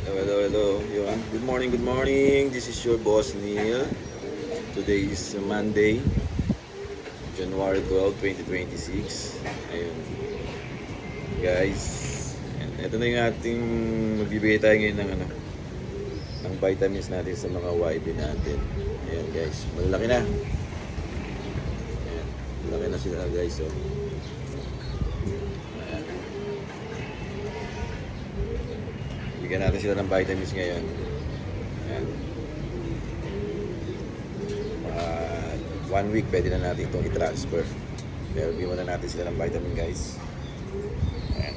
Hello. Yun. Good morning. This is your boss Neil. Today is Monday, January 12, 2026. Ayun, guys. And ito na yung ating magbibigay tayo ngayon ng vitamins natin sa mga YB natin. Ayan, guys. Malalaki na. Ayan. Malaki na sila, guys. So, ayan. Bigyan natin sila ng vitamins ngayon. Ayan. 1 week pwede na natin itong i-transfer. Pero bigyan muna natin sila ng vitamin, guys. Ayan.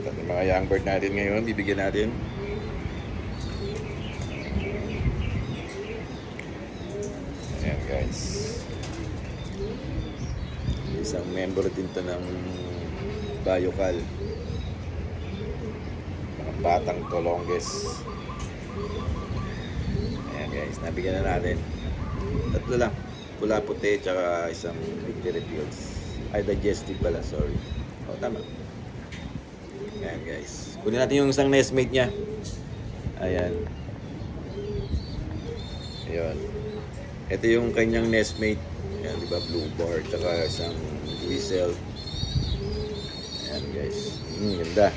At yung mga young bird natin ngayon, bibigyan natin. Ayan, guys. Isang member din to ng Biocal. Mga batang Tolonges. Ayan, guys. Nabigyan na natin. Tatlo lang. Pula, puti, tsaka isang victory pills. Ay, digestive pala, sorry. O, tama. Ayan, guys. Kunin natin yung isang nestmate niya. Ayan. Ayan. Ito yung kanyang nestmate. Ayan, di ba? Blue bar, tsaka isang whistle. Ayan, guys. Ganda.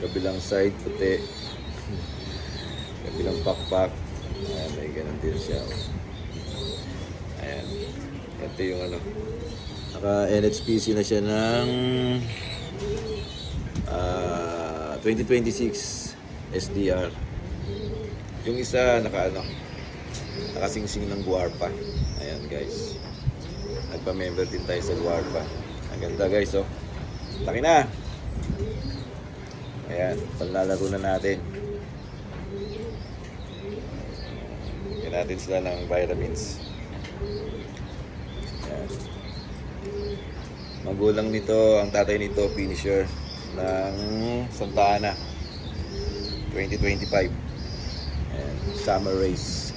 Kabilang side, puti. Kabilang pakpak. Ayan, may ganun din siya. Ayan. Ito yung naka-NHPC na siya ng 2026 SDR. Yung isa nakasingsing ng Guarpa. Ayan, guys. Nagpa-member din tayo sa Guarpa. Ang ganda, guys, oh. Laki na. Ayan, panlalaro na natin. Bigyan natin sila ng vitamins. Ayan. Magulang nito, ang tatay nito, finisher ng Santa Ana 2025. Ayan, summer race.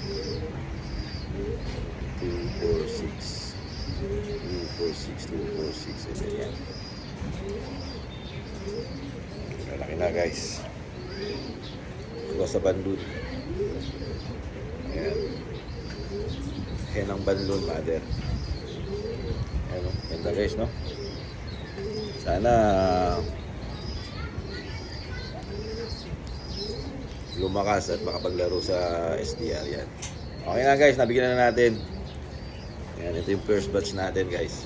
246. And then yan. Malaki na, guys. Iwas sa bandun. Ayan. Ayan ang banlon, mother. Ayan, o. Ganda, guys, no? Sana lumakas at makapaglaro sa SDR yan. Okay na, guys. Nabigyan na natin. Ayan, ito yung first batch natin, guys.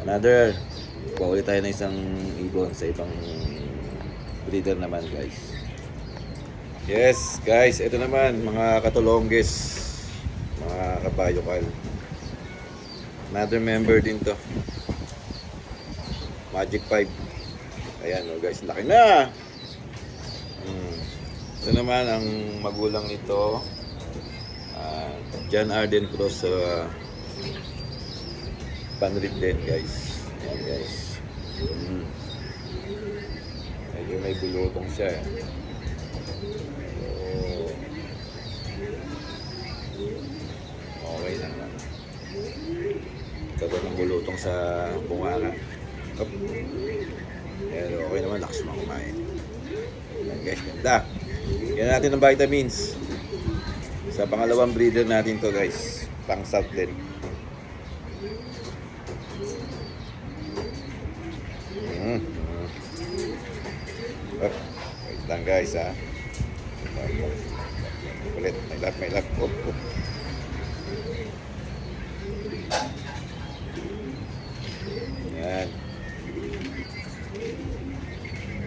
Another. Kuha ulit tayo ng isang ibon sa ibang breeder naman, guys. Yes, guys. Ito naman, mga katulongges. Mga kabayokal. Another member din to. Magic 5. Ayan, oh, guys. Laki na! Ito naman, ang magulang nito. John Arden Cross sa Panrit din, guys. Ayan, guys. Medyo may bulutong siya. So, okay naman. Karoon ng bulutong sa bunganga. Pero okay naman, lakas mga kumain. Ayan, guys, ganda. Yan natin ng vitamins. Sa pangalawang breeder natin to, guys. Pang South din. Wait lang, guys, ha. Ulit, may lap. Yan.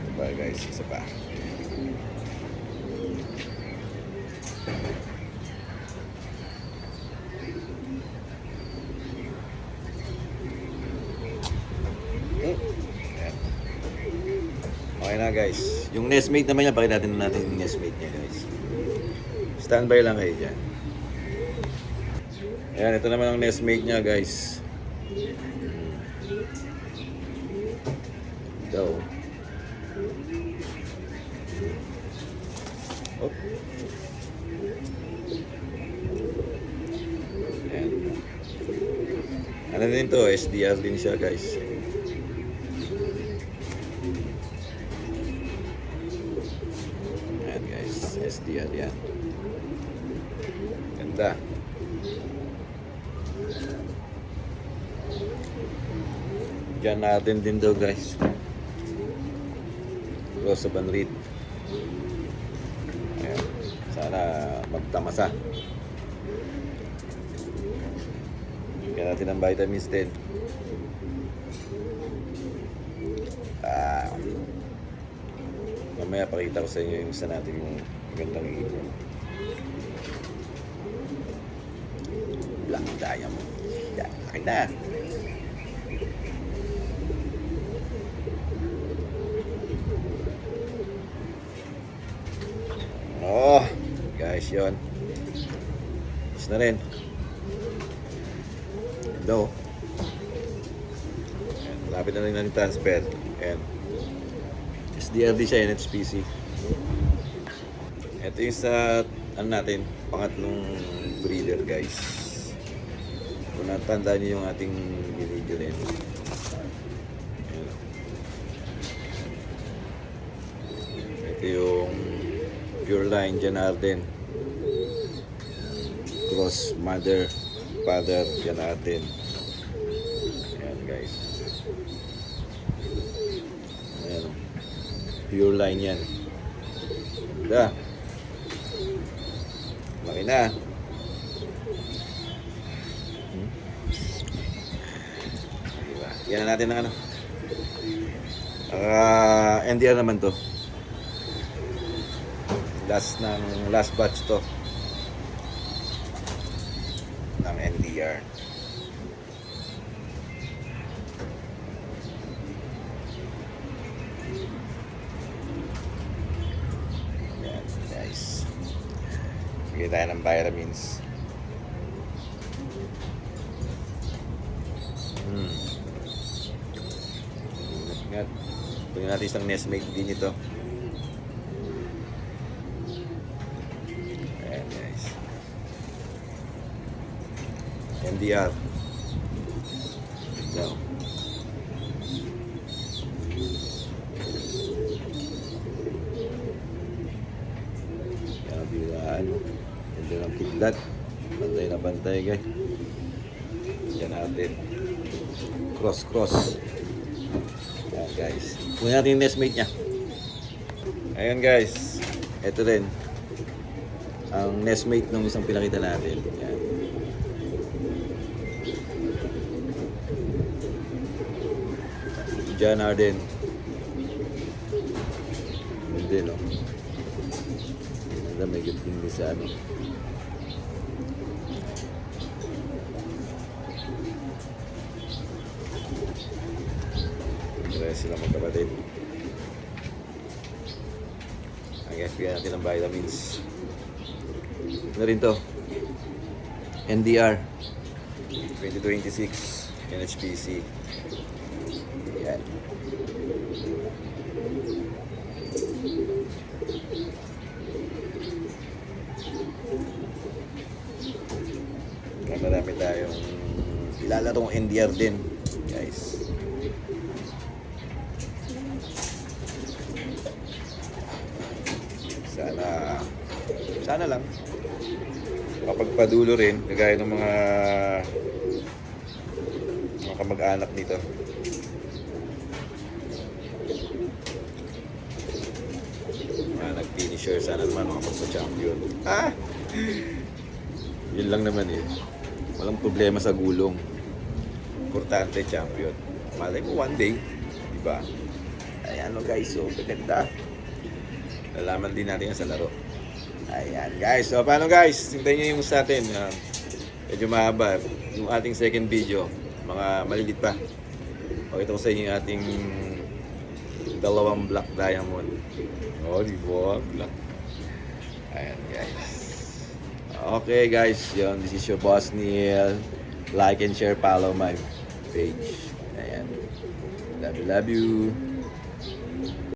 Diba, guys, isa pa. Okay na, guys. Yung nestmate naman niya, pakita natin yung nestmate niya, guys. Standby lang kayo dyan. Ayan, ito naman ang nestmate niya, guys. Ito. Oh. Ayan. Ano din to, SDR din siya, guys. SDR yan. Ganda. Diyan natin din daw guys. Rosa Van Reed. Ayan. Sana magtamasa. Bigyan natin ng vitamins din. Mamaya pakita ko sa inyo yung isa natin yung gandang ibon. Black Diamond. Yan, laki na. Oh, guys, yun. Tapos na rin. Hello. Ayan, malapit na rin natin transfer. Ayan. SDRD siya, NHPC. Ito yung sa, ano natin, pangatlong breeder, guys. Kung natandaan niyo yung ating video rin. Ayan. Ito yung Pure Line Janarden. Cross Mother, Father Janarden. Ayan, guys. Ayan. Pure Line yan. Ganda. Laki na. Diba? Yan na natin ng ano. NDR naman to. Last batch to ng NDR. Yan guys, bigay tayo ng vitamins. Ingat. Pagyan natin isang nestmate din ito. NDR. No. Yan ang biraan. Yan ang kidlat. Bantay na bantay, guys. Yan natin. Cross. Yan, guys. Kunin natin yung nestmate niya. Ayan, guys. Ito rin. Ang nestmate ng isang pinakita natin. Yan. Janarden. Hindi, no? May gating din sa ano. Kaya sila magkapatid. Ang bigyan natin ng vitamins. Ano rin to? NDR 2026 NHPC. Yan. Marami tayong ilalarong NDR din, guys. Sana lang kapagpadulo rin kagaya ng mga kamag-anak nito. Nag-finisher, sana naman makapagpa-champion. Yun lang naman eh. Walang problema sa gulong. Importante, champion. Malay mo one day, diba? Ayan o guys, so ganda. Lalaman din natin yan sa laro. Ayan guys, so paano guys? Hintayin nyo yung sa atin. Medyo mahaba. Yung ating second video, mga malilit pa. Pakita ko sa inyo yung ating dalawang Black Diamond. Oh, di ba? Black. Ayan guys. Okay guys, yun. This is your boss Neil. Like and share, follow my page. Ayan. Love you.